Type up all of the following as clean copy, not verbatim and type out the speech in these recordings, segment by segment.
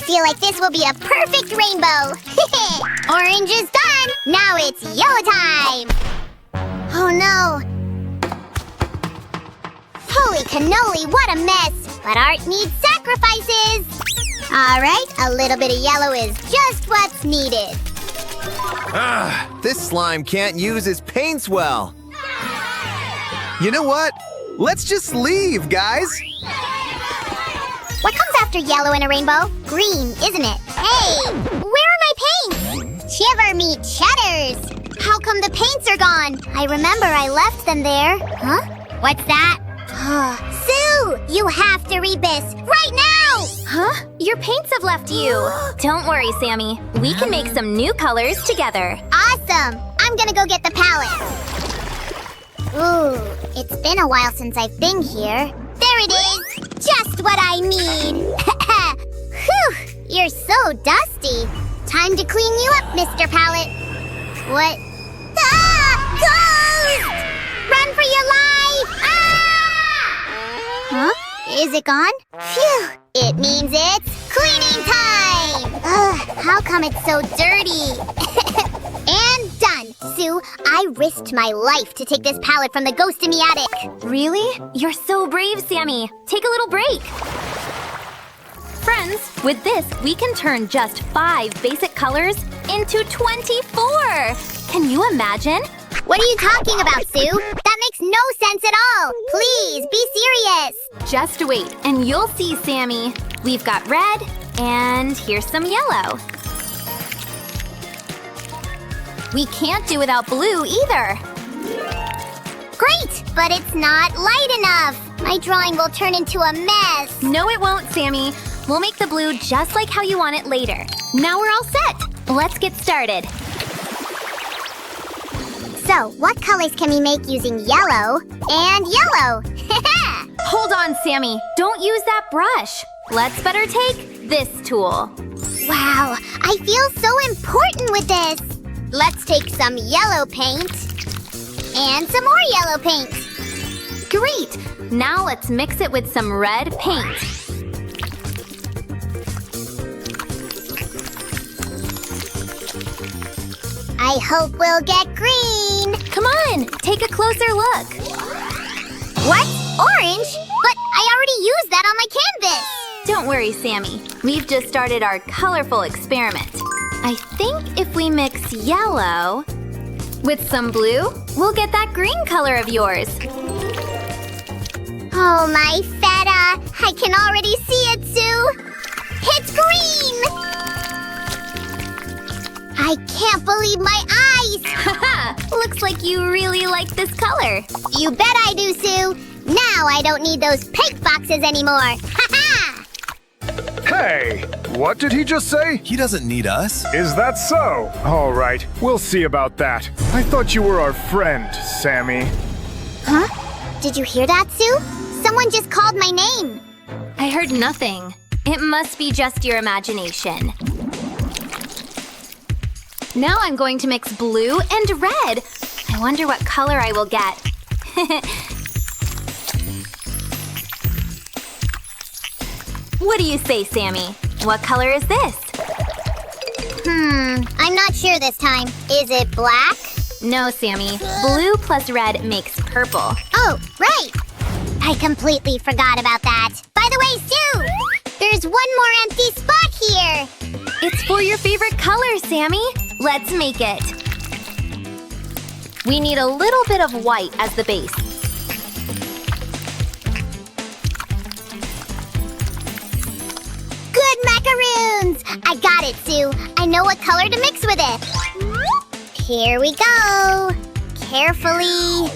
feel like this will be a perfect rainbow. Orange is done. Now it's yellow time. Oh no. Holy cannoli, what a mess. But art needs sacrifices. All right, a little bit of yellow is just what's needed. This slime can't use his paints well. You know what? Let's just leave, guys. What comes after yellow in a rainbow? Green, isn't it? Hey, where are my paints? Shiver me cheddars. How come the paints are gone? I remember I left them there. Huh? What's that? Sue, you have to read this right now! Huh? Your paints have left you. Don't worry, Sammy. We can make some new colors together. Awesome! I'm gonna go get the palette. Ooh, it's been a while since I've been here. There it is! Just what I need! Whew! You're so dusty. Time to clean you up, Mr. Palette. What? Ah! Ghost! Run for your life! Ah! Huh? Is it gone? Phew! It means it's cleaning time! Ugh, how come it's so dirty? And done! Sue, I risked my life to take this palette from the ghost in the attic. Really? You're so brave, Sammy. Take a little break. Friends, with this, we can turn just 5 basic colors into 24! Can you imagine? What are you talking about, Sue? That makes no sense at all! Please, be serious! Just wait, and you'll see, Sammy. We've got red, and here's some yellow. We can't do without blue either. Great, but it's not light enough. My drawing will turn into a mess. No, it won't, Sammy. We'll make the blue just like how you want it later. Now we're all set. Let's get started. So, what colors can we make using yellow and yellow? Hold on, Sammy. Don't use that brush. Let's better take this tool. Wow, I feel so important with this. Let's take some yellow paint and some more yellow paint. Great! Now let's mix it with some red paint. I hope we'll get green. Come on, take a closer look. What? Orange? But I already used that on my canvas. Don't worry, Sammy. We've just started our colorful experiment. I think if we mix yellow with some blue, we'll get that green color of yours. Oh, my feta. I can already see it, Sue. It's green! I can't believe my eyes! Haha! Looks like you really like this color. You bet I do, Sue. Now I don't need those paint boxes anymore. Ha-ha! Hey, what did he just say? He doesn't need us. Is that so? All right, we'll see about that. I thought you were our friend, Sammy. Huh? Did you hear that, Sue? Someone just called my name. I heard nothing. It must be just your imagination. Now I'm going to mix blue and red. I wonder what color I will get. What do you say, Sammy? What color is this? I'm not sure this time. Is it black? No, Sammy. Blue plus red makes purple. Oh, right. I completely forgot about that. By the way, Sue, there's one more empty spot here. It's for your favorite color, Sammy. Let's make it. We need a little bit of white as the base. Good macaroons! I got it, Sue. I know what color to mix with it. Here we go. Carefully.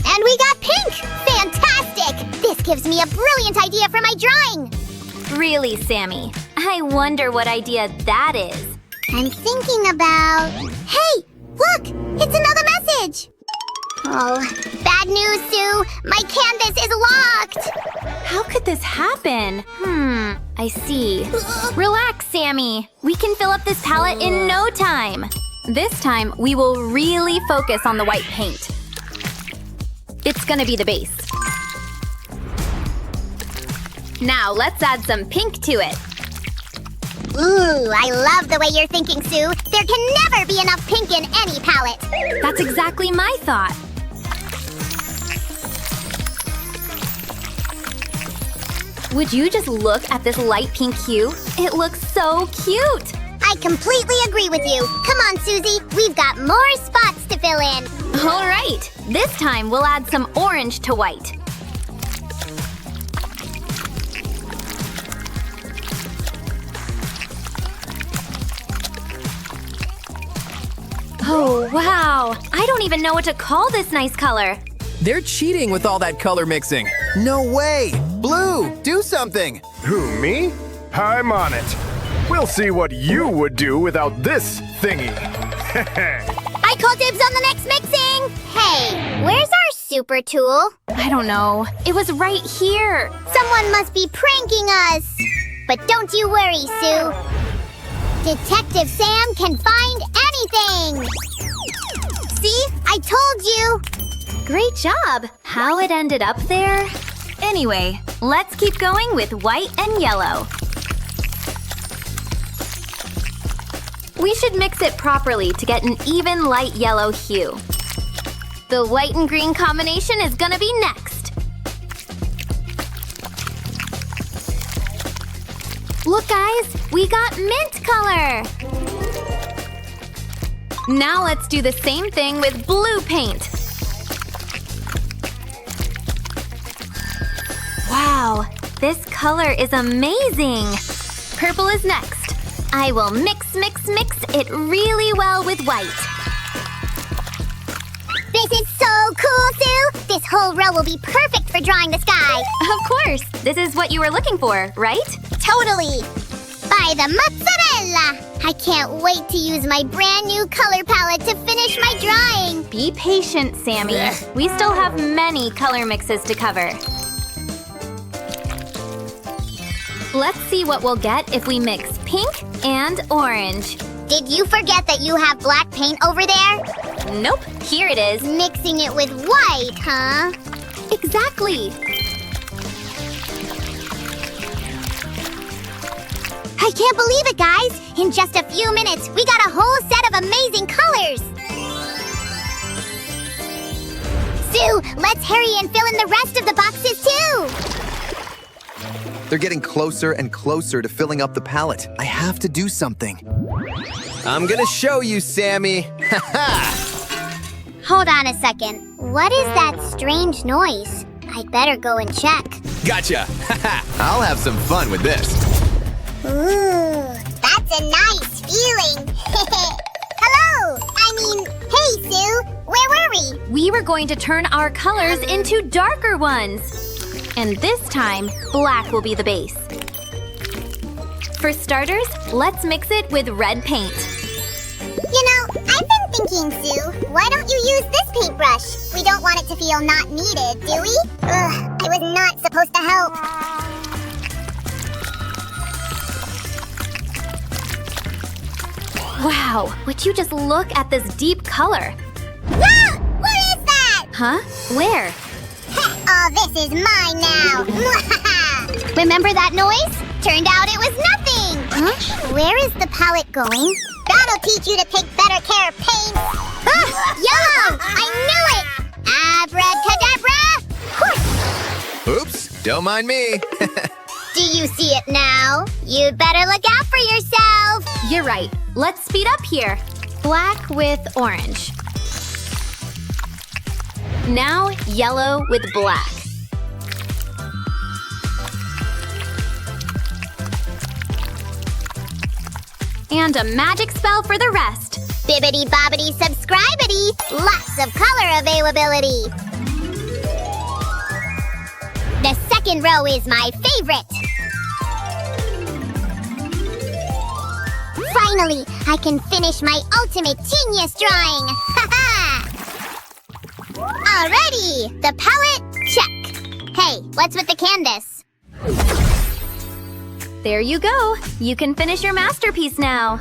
And we got pink! Fantastic! This gives me a brilliant idea for my drawing. Really, Sammy? I wonder what idea that is. I'm thinking about... Hey! Look! It's another message! Oh, bad news, Sue! My canvas is locked! How could this happen? I see. Relax, Sammy. We can fill up this palette in no time. This time, we will really focus on the white paint. It's gonna be the base. Now, let's add some pink to it. Ooh, I love the way you're thinking, Sue. There can never be enough pink in any palette. That's exactly my thought. Would you just look at this light pink hue? It looks so cute! I completely agree with you. Come on, Susie. We've got more spots to fill in. All right, this time we'll add some orange to white. Oh, wow! I don't even know what to call this nice color. They're cheating with all that color mixing. No way! Blue, do something! Who, me? I'm on it. We'll see what you would do without this thingy. I call dibs on the next mixing. Hey, where's our super tool? I don't know. It was right here. Someone must be pranking us. But don't you worry, Sue. Detective Sam can find anything. See? I told you. Great job! How it ended up there? Anyway, let's keep going with white and yellow. We should mix it properly to get an even light yellow hue. The white and green combination is gonna be next. Look, guys, we got mint color! Now let's do the same thing with blue paint. Wow, this color is amazing! Purple is next. I will mix it really well with white. This is so cool, Sue. This whole row will be perfect for drawing the sky. Of course, this is what you were looking for, right? Totally. By the mozzarella. I can't wait to use my brand new color palette to finish my drawing. Be patient, Sammy. We still have many color mixes to cover. Let's see what we'll get if we mix pink and orange. Did you forget that you have black paint over there? Nope, here it is. Mixing it with white, huh? Exactly. I can't believe it, guys! In just a few minutes, we got a whole set of amazing colors! Sue, let's hurry and fill in the rest of the boxes, too! They're getting closer and closer to filling up the palette. I have to do something. I'm gonna show you, Sammy. Ha-ha! Hold on a second. What is that strange noise? I'd better go and check. Gotcha! Ha-ha! I'll have some fun with this. Ooh, that's a nice feeling. Hello! Hey, Sue! Where were we? We were going to turn our colors into darker ones. And this time, black will be the base. For starters, let's mix it with red paint. You know, I've been thinking, Sue, why don't you use this paintbrush? We don't want it to feel not needed, do we? Ugh, I was not supposed to help. Wow, would you just look at this deep color? Ah! What is that? Huh? Where? Oh, this is mine now. Remember that noise? Turned out it was nothing. Huh? Where is the palette going? That'll teach you to take better care of paint. Ah, yellow! I knew it! Abracadabra! Oops, don't mind me. Do you see it now? You'd better look out for yourself. You're right. Let's speed up here. Black with orange. Now, yellow with black. And a magic spell for the rest. Bibbidi bobbidi subscribity. Lots of color availability. The second row is my favorite. Finally, I can finish my ultimate genius drawing. Ha-ha! Alrighty, the palette, check. Hey, what's with the canvas? There you go. You can finish your masterpiece now.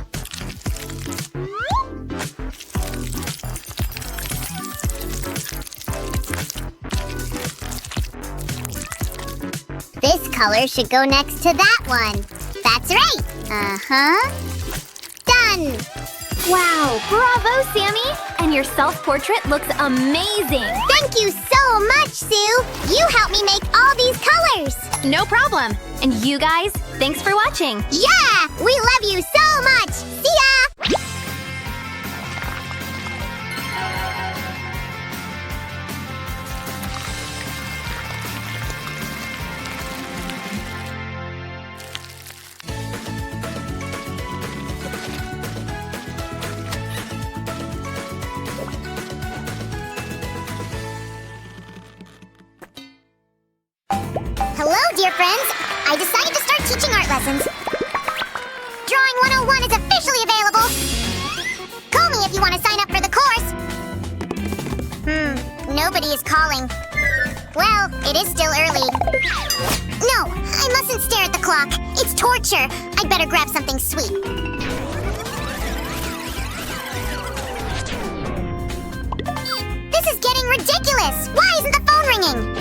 color should go next to that one. That's right. Uh-huh. Done. Wow, bravo, Sammy! And your self-portrait looks amazing! Thank you so much, Sue. You helped me make all these colors. No problem! And you guys, thanks for watching! Yeah, we love you so much. See ya! Hello, dear friends. I decided to start teaching art lessons. Drawing 101 is officially available. Call me if you want to sign up for the course. Nobody is calling. Well, it is still early. No, I mustn't stare at the clock. It's torture. I'd better grab something sweet. This is getting ridiculous. Why isn't the phone ringing?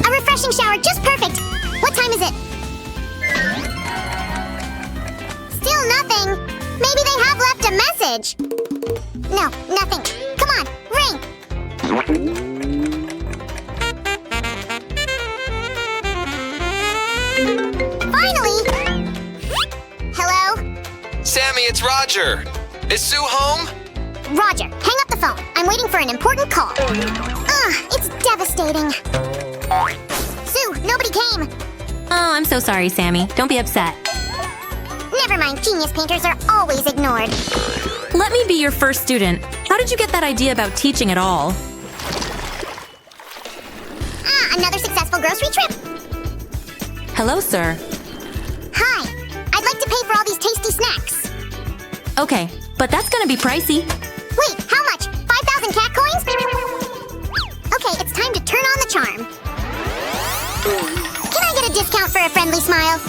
A refreshing shower, just perfect. What time is it? Still nothing. Maybe they have left a message. No, nothing. Come on, ring. Finally! Hello? Sammy, it's Roger. Is Sue home? Roger, hang up the phone. I'm waiting for an important call. It's devastating. Sue, nobody came. Oh, I'm so sorry, Sammy. Don't be upset. Never mind, genius painters are always ignored. Let me be your first student. How did you get that idea about teaching at all? Another successful grocery trip. Hello, sir. Hi, I'd like to pay for all these tasty snacks. Okay, but that's gonna be pricey. Wait, how much? 5,000 cat coins? Okay, it's time to turn on the charm. Can I get a discount for a friendly smile?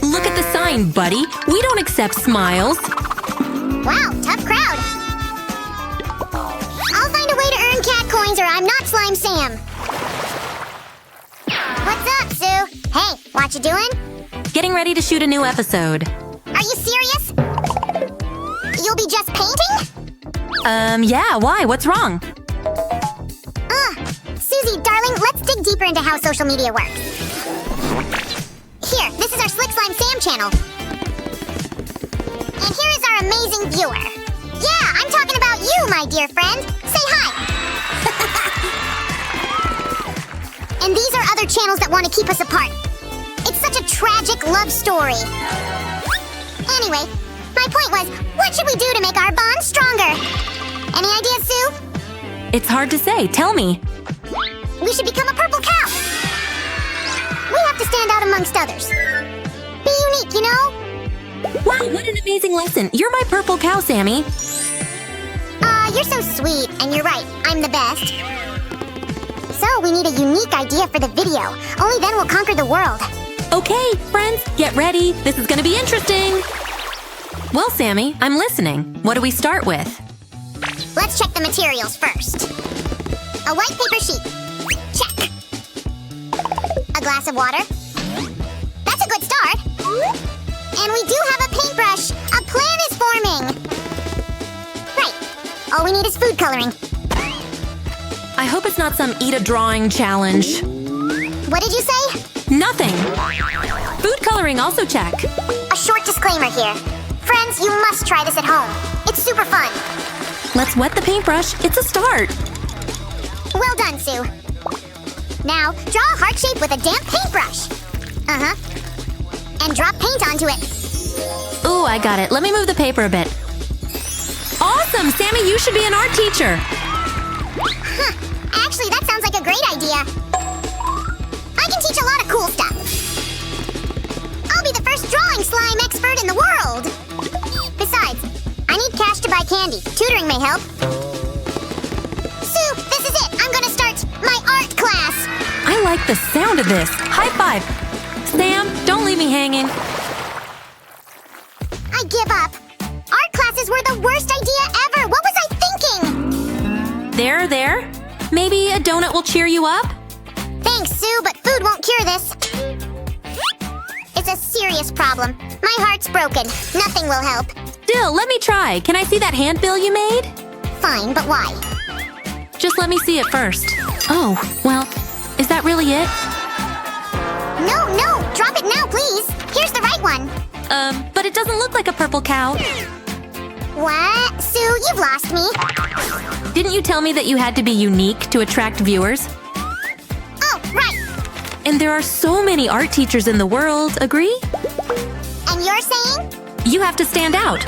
Look at the sign, buddy. We don't accept smiles. Wow, tough crowd. I'll find a way to earn cat coins or I'm not Slime Sam. What's up, Sue? Hey, what you doing? Getting ready to shoot a new episode. Are you serious? You'll be just painting? Yeah, why? What's wrong? Susie, darling, let's dig deeper into how social media works. Here, this is our Slick Slime Sam channel. And here is our amazing viewer. Yeah, I'm talking about you, my dear friend. Say hi. And these are other channels that want to keep us apart. It's such a tragic love story. Anyway, my point was, what should we do to make our bond stronger? Any ideas, Sue? It's hard to say. Tell me. We should become a purple cow. We have to stand out amongst others. Be unique, you know? Wow, what an amazing lesson. You're my purple cow, Sammy. You're so sweet, and you're right, I'm the best. So, we need a unique idea for the video. Only then we'll conquer the world. Okay, friends, get ready. This is gonna be interesting. Well, Sammy, I'm listening. What do we start with? Let's check the materials first. A white paper sheet. Check. A glass of water. That's a good start. And we do have a paintbrush. A plan is forming. Right. All we need is food coloring. I hope it's not some eat a drawing challenge. What did you say? Nothing. Food coloring also check. A short disclaimer here. Friends, you must try this at home. It's super fun. Let's wet the paintbrush. It's a start. Well done, Sue. Now, draw a heart shape with a damp paintbrush. Uh-huh. And drop paint onto it. Ooh, I got it. Let me move the paper a bit. Awesome! Sammy, you should be an art teacher. Huh. Actually, that sounds like a great idea. I can teach a lot of cool stuff. I'll be the first drawing slime expert in the world. Besides, I need cash to buy candy. Tutoring may help. Sue, this is it. I'm gonna start my art class. I like the sound of this. High five. Sam, don't leave me hanging. I give up. Art classes were the worst idea ever. What was I thinking? There. Maybe a donut will cheer you up? Thanks, Sue, but food won't cure this. It's a serious problem. My heart's broken. Nothing will help. Still, let me try. Can I see that handbill you made? Fine, but why? Just let me see it first. Oh, well, is that really it? No, drop it now, please. Here's the right one. But it doesn't look like a purple cow. What? Sue, you've lost me. Didn't you tell me that you had to be unique to attract viewers? Oh, right. And there are so many art teachers in the world, agree? And you're saying? You have to stand out.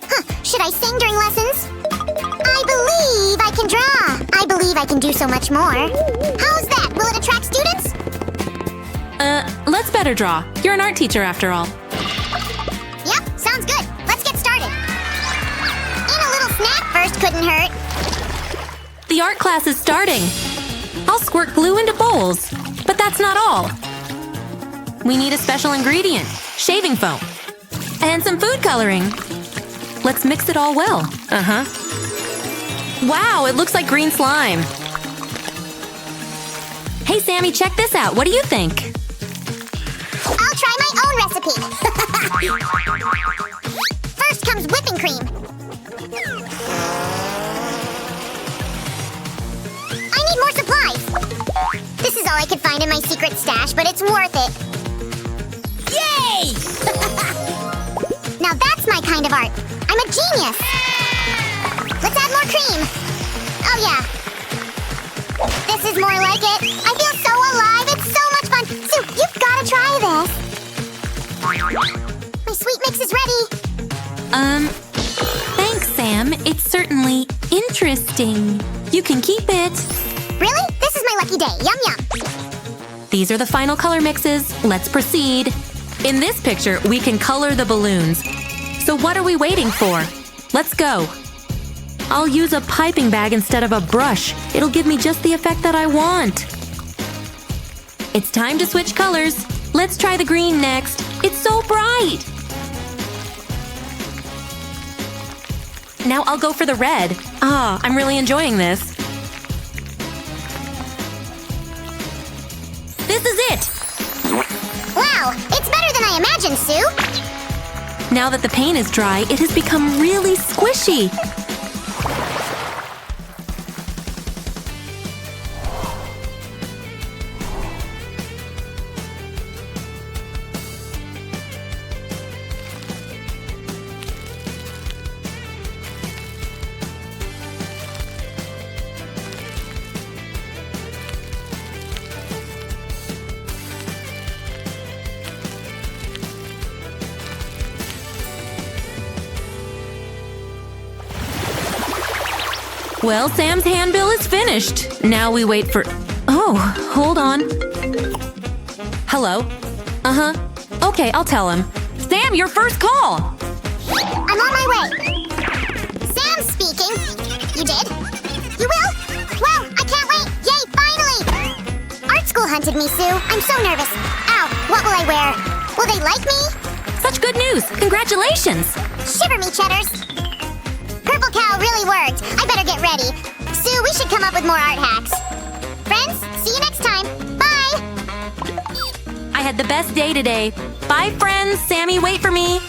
Huh, should I sing during lessons? I believe I can draw. I believe I can do so much more. How's that? Will it attract students? Let's better draw. You're an art teacher after all. Yep, sounds good. Let's get started. And a little snack first couldn't hurt. The art class is starting. I'll squirt glue into bowls. But that's not all. We need a special ingredient, shaving foam. And some food coloring. Let's mix it all well. Wow, it looks like green slime. Hey, Sammy, check this out. What do you think? I'll try my own recipe. First comes whipping cream. I need more supplies. This is all I could find in my secret stash, but it's worth it. Yay! Now that's my kind of art. I'm a genius. Let's add more cream. Oh, yeah. This is more like it. I feel so alive. It's so much fun. Sue, you've got to try this. My sweet mix is ready. Thanks, Sam. It's certainly interesting. You can keep it. Really? This is my lucky day. Yum, yum. These are the final color mixes. Let's proceed. In this picture, we can color the balloons. So what are we waiting for? Let's go. I'll use a piping bag instead of a brush. It'll give me just the effect that I want. It's time to switch colors. Let's try the green next. It's so bright. Now I'll go for the red. I'm really enjoying this. This is it! Wow, it's better than I imagined, Sue. Now that the paint is dry, it has become really squishy. Well, Sam's handbill is finished. Now we wait for... Oh, hold on. Hello? Okay, I'll tell him. Sam, your first call! I'm on my way. Sam speaking. You did? You will? Well, I can't wait. Yay, finally! Art school hunted me, Sue. I'm so nervous. Ow, what will I wear? Will they like me? Such good news! Congratulations! Shiver me, Cheddars. Purple cow really worked. I better get ready. Sue, we should come up with more art hacks. Friends, see you next time. Bye! I had the best day today. Bye, friends. Sammy, wait for me.